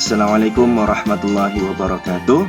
Assalamualaikum warahmatullahi wabarakatuh.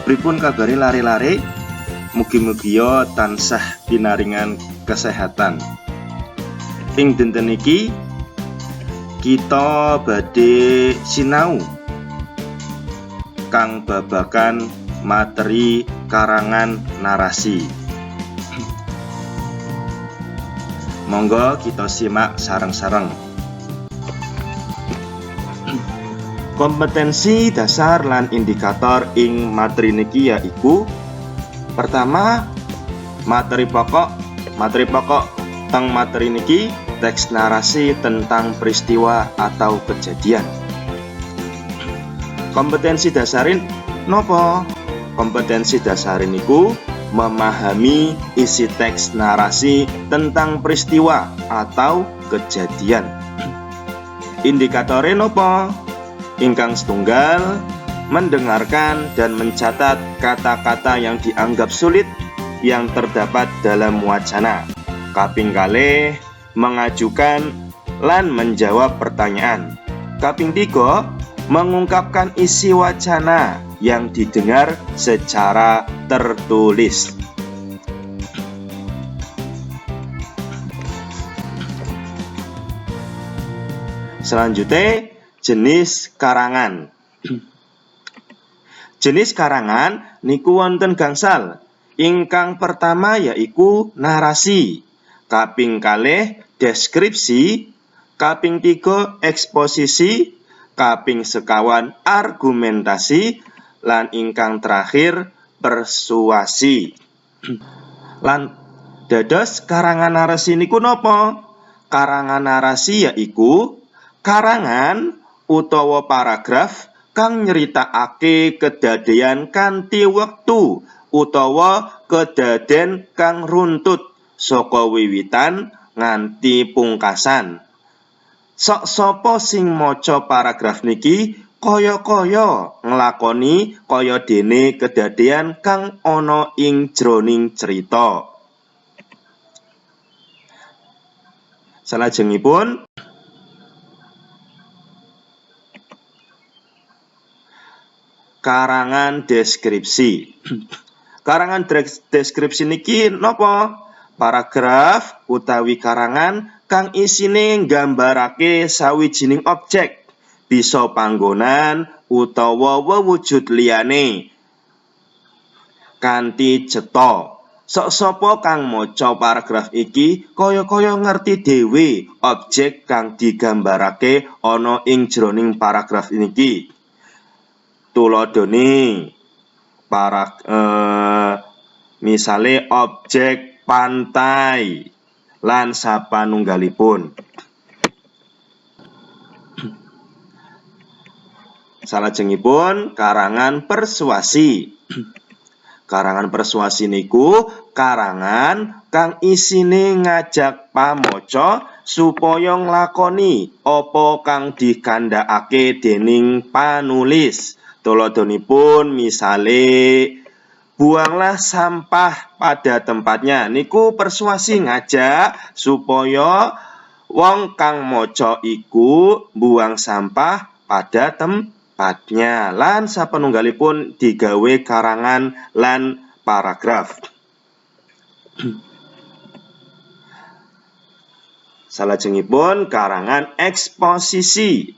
Pripun kabari lare-lare? Mugi-mugi tansah pinaringan kesehatan. Ing dinten iki kita badhe sinau kang babagan materi karangan narasi. Monggo kita simak sareng-sareng. Kompetensi dasar lan indikator ing materi niki yaiku pertama materi pokok teng materi niki teks narasi tentang peristiwa atau kejadian. Kompetensi dasarin nopo? Kompetensi dasarin niku memahami isi teks narasi tentang peristiwa atau kejadian. Indikatore nopo? Ingkang setunggal, mendengarkan dan mencatat kata-kata yang dianggap sulit yang terdapat dalam wacana. Kaping kalih, mengajukan lan menjawab pertanyaan. Kaping tiga, mengungkapkan isi wacana yang didengar secara tertulis. Selanjutnya, jenis karangan. Jenis karangan niku wonten gangsal. Ingkang pertama yaiku narasi, kaping kalih deskripsi, kaping tiga eksposisi, kaping sekawan argumentasi, lan ingkang terakhir persuasi. Lan dados karangan narasi niku napa? Karangan narasi yaiku karangan utawa paragraf kang nyeritakake kedadean kanthi wektu utawa kedaden kang runtut saka wiwitan nganti pungkasan. Sok sapa sing maca paragraf niki kaya-kaya nglakoni kaya dene kedadean kang ana ing jroning cerita. Salajengipun karangan deskripsi. Karangan deskripsi niki napa? Paragraf utawi karangan kang isine nggambarake sawijining objek, bisa panggonan utawa wewujud liyane kanthi cetha. Sok sapa kang maca paragraf iki kaya-kaya ngerti dhewe objek kang digambarake ana ing jroning paragraf niki. Tuladhane misale objek pantai lan sapanunggalipun. Salajengipun karangan persuasi. Karangan persuasi niku karangan kang isine ngajak pamaca supaya nglakoni apa kang dikandhakake dening panulis. Tuladhanipun misale buanglah sampah pada tempatnya. Niku persuasi ngajak supaya wong kang maca iku buang sampah pada tempatnya. Lan sapanunggalipun digawe karangan lan paragraf. Salajengipun karangan eksposisi.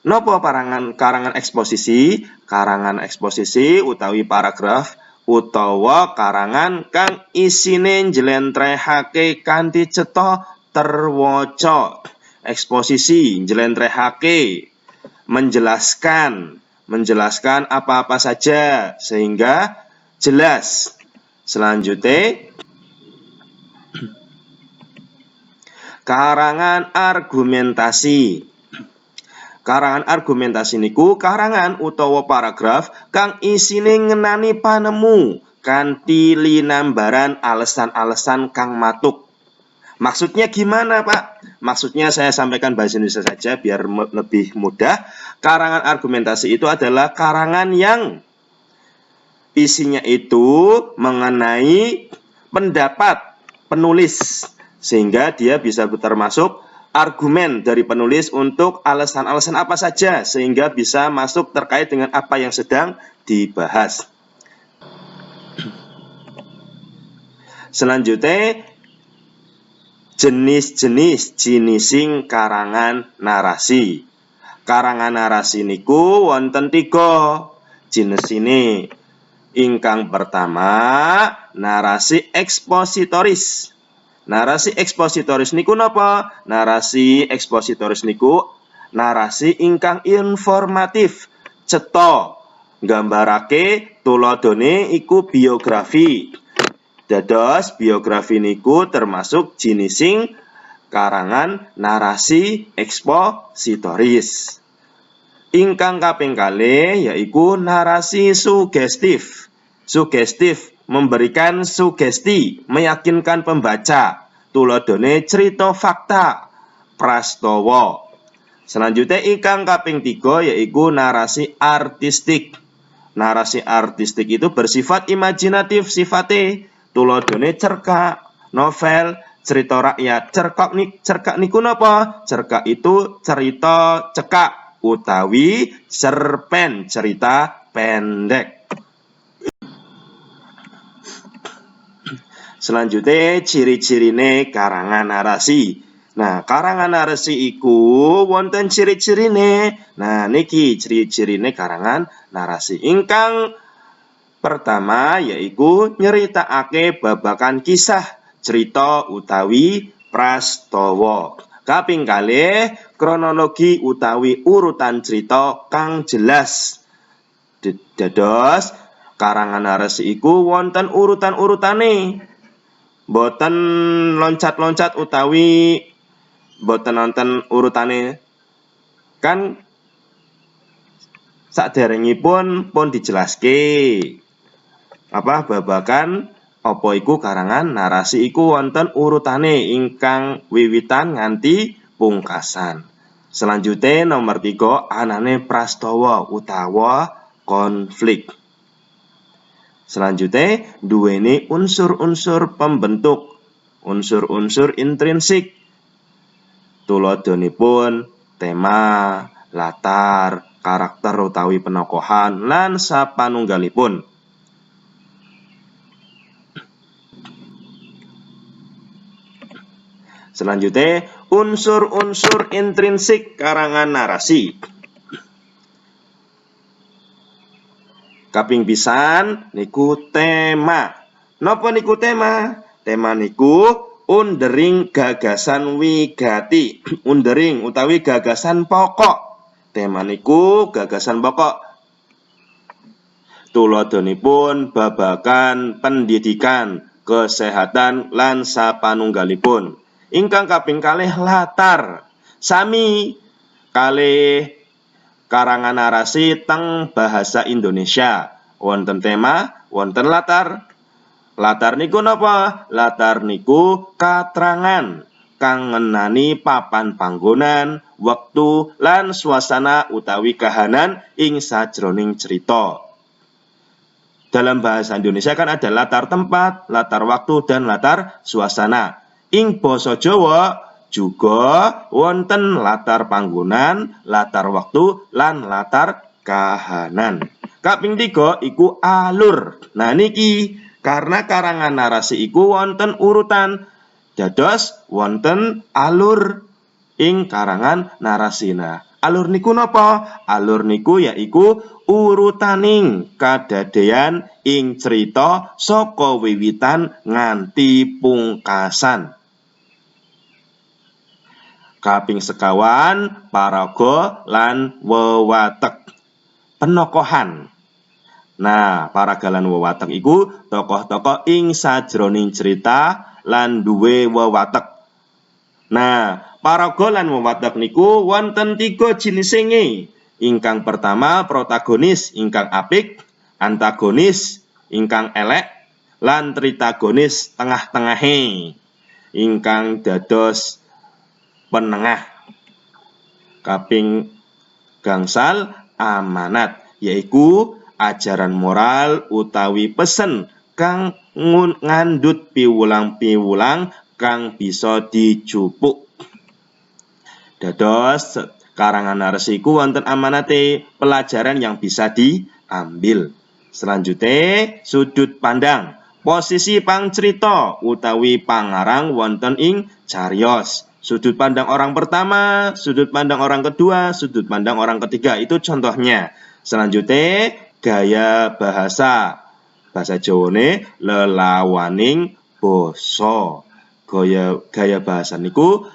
Napa karangan eksposisi? Karangan eksposisi utawi paragraf utawa karangan kang isine njlentrehake kanthi cetha terwaca. Eksposisi njlentrehake, menjelaskan apa-apa saja sehingga jelas. Selanjutnya karangan argumentasi. Karangan argumentasi niku karangan utawa paragraf kang isine ngenani panemu kanthi linambaran alasan-alasan kang matuk. Maksudnya gimana, Pak? Maksudnya saya sampaikan bahasa Indonesia saja biar lebih mudah. Karangan argumentasi itu adalah karangan yang isinya itu mengenai pendapat penulis sehingga dia bisa termasuk argumen dari penulis untuk alasan-alasan apa saja sehingga bisa masuk terkait dengan apa yang sedang dibahas. Selanjutnya, jenis-jenis jinising karangan narasi. Karangan narasi niku wonten 3 jenis ini. Ingkang pertama, narasi ekspositoris. Narasi ekspositoris niku napa? Narasi ekspositoris niku narasi ingkang informatif, cetha, nggambarake tuladhane iku biografi. Dados biografi niku termasuk jinising karangan narasi ekspositoris. Ingkang kaping kalih yaiku narasi sugestif. Sugestif memberikan sugesti, meyakinkan pembaca. Tuladhane cerita fakta, prastawa. Selanjutnya ingkang kaping 3 yaiku narasi artistik. Narasi artistik itu bersifat imajinatif sifate. Tuladhane cerkak, novel, cerita rakyat. Cerkak niku napa? Cerkak itu cerita cekak utawi cerpen, cerita pendek. Selanjutnya ciri-cirine karangan narasi. Nah, karangan narasi iku wonten ciri-cirine. Nah, niki ciri-cirine karangan narasi. Ingkang pertama yaiku nyeritakake babakan kisah, cerita utawi prastawa. Kaping kalih kronologi utawi urutan cerita kang jelas. Dados karangan narasi iku wonten urutan-urutane. Boten loncat-loncat utawi boten wonten urutane. Kan saderengipun pun dijelaske babakan apa iku karangan narasi iku wonten urutane ingkang wiwitan nganti pungkasan. Selanjutnya nomor 3 anane prastawa utawa konflik. Selanjutnya duweni unsur-unsur pembentuk, unsur-unsur intrinsik. Tuladhanipun tema, latar, karakter utawi penokohan lan sapanunggalipun. Selanjutnya, unsur-unsur intrinsik karangan narasi. Kaping pisan niku tema. Napa niku tema? Tema niku undering gagasan wigati. Undering utawi gagasan pokok. Tema niku gagasan pokok. Tuladhanipun babakan pendidikan, kesehatan lan sapanunggalipun. Ingkang kaping kalih latar. Sami kalih karangan narasi teng bahasa Indonesia. Wonten tema, wonten latar. Latar niku napa? Latar niku katrangan kang ngenani papan panggonan, wektu lan suasana utawi kahanan ing sajroning cerita. Dalam bahasa Indonesia kan ada latar tempat, latar waktu dan latar suasana. Ing basa Jawa juga wonten latar panggonan, latar waktu lan latar kahanan. Kaping 3 iku alur. Nah niki karena karangan narasi iku wonten urutan, dados wonten alur ing karangan narasina. Alur niku napa? Alur niku yaiku urutaning kadadean ing cerita saka wiwitan nganti pungkasan. Kaping sekawan paraga lan wewatek. Penokohan. Nah, paraga lan wewatek iku tokoh-tokoh ing sajroning cerita lan duwe wewatek. Nah, paraga lan wewatek niku wonten 3 jinisinge. Ingkang pertama protagonis ingkang apik, antagonis ingkang elek, lan tritagonis tengah-tengahe ingkang dados penengah. Kaping gangsal amanat, yaiku ajaran moral utawi pesen kang ngandhut piwulang-piwulang kang bisa dicupuk. Dados karangan narasi iku wonten amanate pelajaran yang bisa diambil. Selanjutnya, sudut pandang. Posisi pangcerita utawi pangarang wonten ing cariyos. Sudut pandang orang pertama, sudut pandang orang kedua, sudut pandang orang ketiga. Itu contohnya. Selanjutnya, gaya bahasa. Bahasa Jawane lelawaning basa. Gaya bahasa niku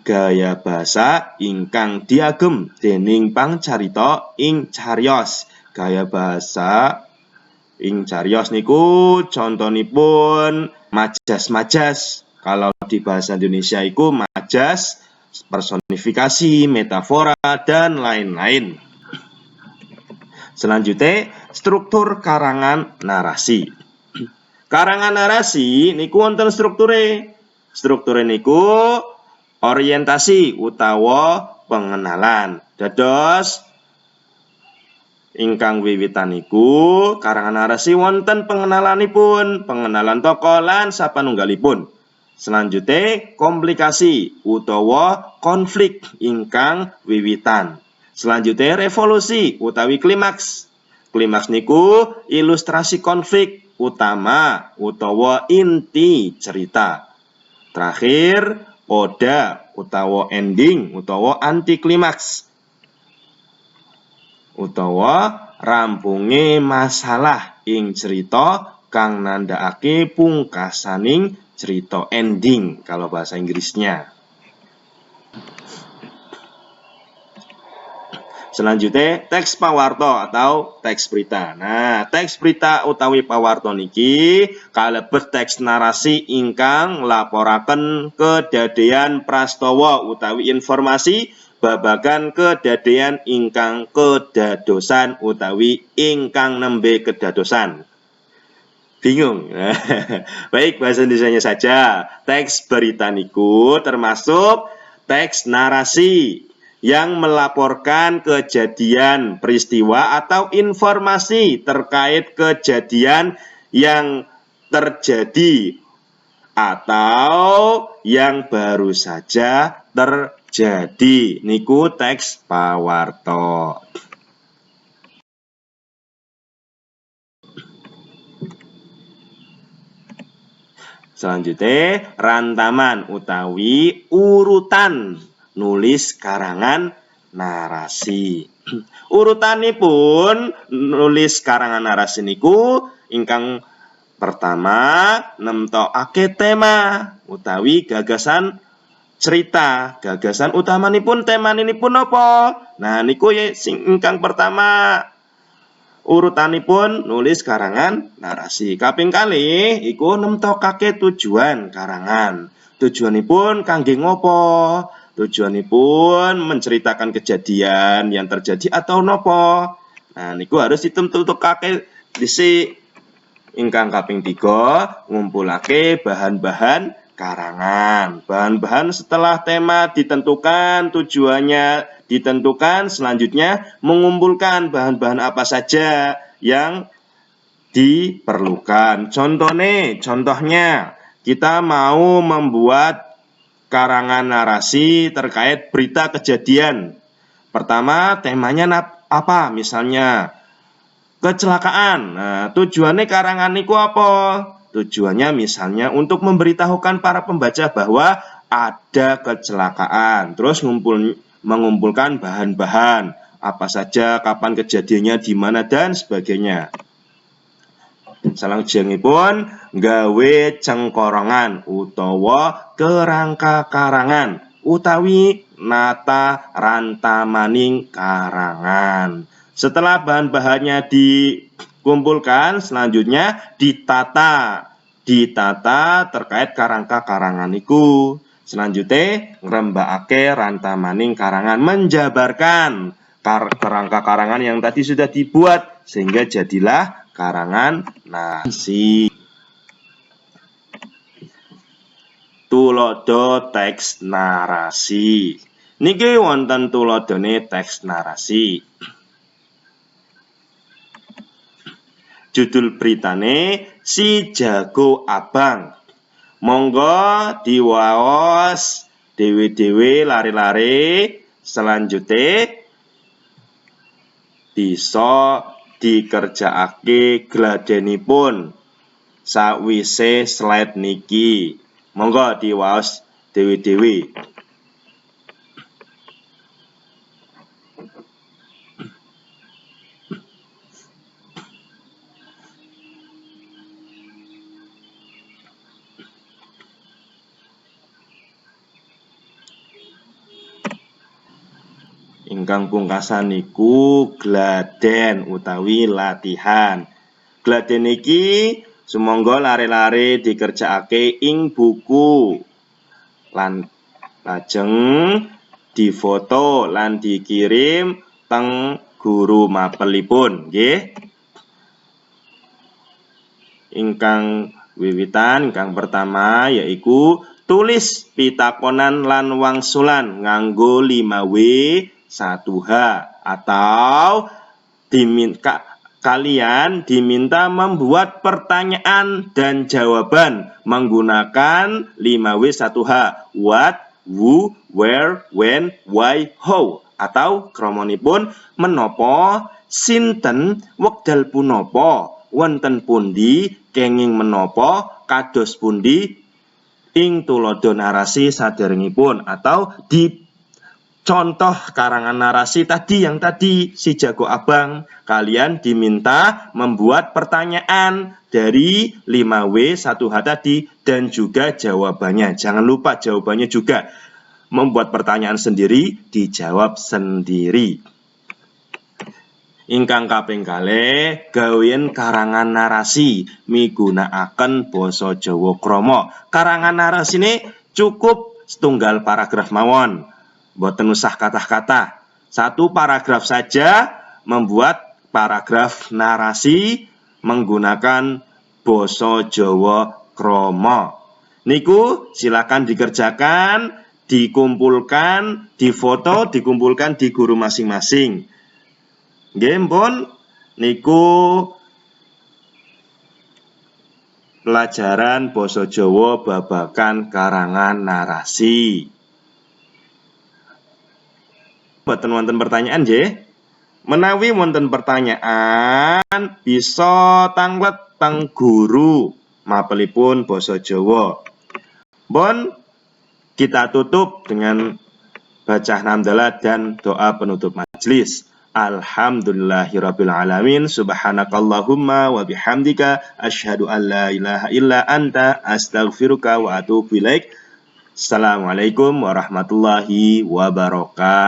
gaya bahasa ingkang diagem dening pangcarita ing cariyos. Gaya bahasa ing cariyos niku contonipun majas-majas. Kalau di bahasa Indonesia iku majas, personifikasi, metafora, dan lain-lain. Selanjutnya, struktur karangan narasi. Karangan narasi niku wonten strukture. Strukture niku orientasi utawa pengenalan. Dados ingkang wiwitan niku karangan narasi wonten pengenalanipun, pengenalan tokoh lan sapanunggalipun. Selanjutnya, komplikasi utawa konflik ingkang wiwitan. Selanjutnya, revolusi utawi klimaks. Klimaks niku ilustrasi konflik utama utawa inti cerita. Terakhir, oda utawa ending utawa anti klimaks. Utawa rampunge masalah ing cerita kang nandhakake pungkasaning cerita, ending kalau bahasa Inggrisnya. Selanjutnya, teks pawarta atau teks berita. Nah, teks berita utawi pawarta niki kalebet teks narasi ingkang laporaken kedadean prastawa utawi informasi babagan kedadean ingkang kedadosan utawi ingkang nembe kedadosan. Bingung? Baik, bahasa Indonesianya saja. Teks berita niku termasuk teks narasi yang melaporkan kejadian, peristiwa, atau informasi terkait kejadian yang terjadi atau yang baru saja terjadi. Niku teks pawarta. Selanjutnya, rantaman utawi urutan nulis karangan narasi. Urutanipun nulis karangan narasi niku ingkang pertama nemtokake tema utawi gagasan cerita. Gagasan utamanipun temanipun napa? Nah, niku sing ingkang pertama. Urutanipun nulis karangan narasi. Kaping kalih iku nemtokake tujuan karangan. Tujuanipun kangge ngopo? Tujuanipun menceritakan kejadian yang terjadi atau nopo? Nah, niku harus ditentukake dhisik. Ingkang kaping 3 ngumpulake bahan-bahan karangan. Bahan-bahan setelah tema ditentukan, tujuannya ditentukan, selanjutnya mengumpulkan bahan-bahan apa saja yang diperlukan. Contohnya kita mau membuat karangan narasi terkait berita kejadian. Pertama, temanya apa? Misalnya kecelakaan. Nah, tujuannya karangan niku apa? Tujuannya misalnya untuk memberitahukan para pembaca bahwa ada kecelakaan. Terus mengumpulkan bahan-bahan apa saja, kapan kejadiannya, di mana, dan sebagainya. Salajengipun gawe cengkorongan utawa kerangka karangan utawi nata rantamaning karangan. Setelah bahan-bahannya dikumpulkan, selanjutnya ditata terkait karangka karangan iku. Selanjutnya ngrembakake rantamaning karangan, menjabarkan kerangka karangan yang tadi sudah dibuat sehingga jadilah karangan narasi. Tulodo teks narasi. Niki wonten tulodone teks narasi. Judul beritane Si Jago Abang. Monggo diwaos dewe-dewe lare-lare selanjutnya bisa dikerjakake gladenipun sawise slide niki. Monggo diwaos dewe-dewe. Ingkang pungkasan niku gladen utawi latihan. Gladen iki sumangga lare-lare dikerjakake ing buku lan lajeng difoto lan dikirim teng guru mapelipun, nggih. Ingkang wiwitan ingkang pertama yaiku tulis pitakonan lan wangsulan nganggo 5W 1H atau kalian diminta membuat pertanyaan dan jawaban menggunakan 5W 1H. What, who, where, when, why, how. Atau kromonipun menopo, sinten, wekdal punapa, wonten pundi, kenging menopo, kados pundi, ing tulodo narasi saderengipun. Atau di contoh karangan narasi tadi yang tadi si jago abang, kalian diminta membuat pertanyaan dari 5W 1H tadi dan juga jawabannya. Jangan lupa jawabannya juga. Membuat pertanyaan sendiri, dijawab sendiri. Ingkang kaping kalih gawean karangan narasi migunakaken basa Jawa krama. Karangan narasine cukup setunggal paragraf mawon. Boten usah kata-kata. Satu paragraf saja membuat paragraf narasi menggunakan basa Jawa krama. Niku silakan dikerjakan, dikumpulkan, difoto, dikumpulkan di guru masing-masing. Nggih pun niku pelajaran basa Jawa babagan karangan narasi. Boten wonten pertanyaan nggih. Menawi wonten pertanyaan bisa tanglet teng guru mapelipun basa Jawa. Bon, kita tutup dengan baca hamdalah dan doa penutup majelis. Alhamdulillahirabbil alamin. Subhanakallahumma wa bihamdika asyhadu an la ilaha illa anta astaghfiruka wa atubu ilaik. Assalamualaikum warahmatullahi wabarakatuh.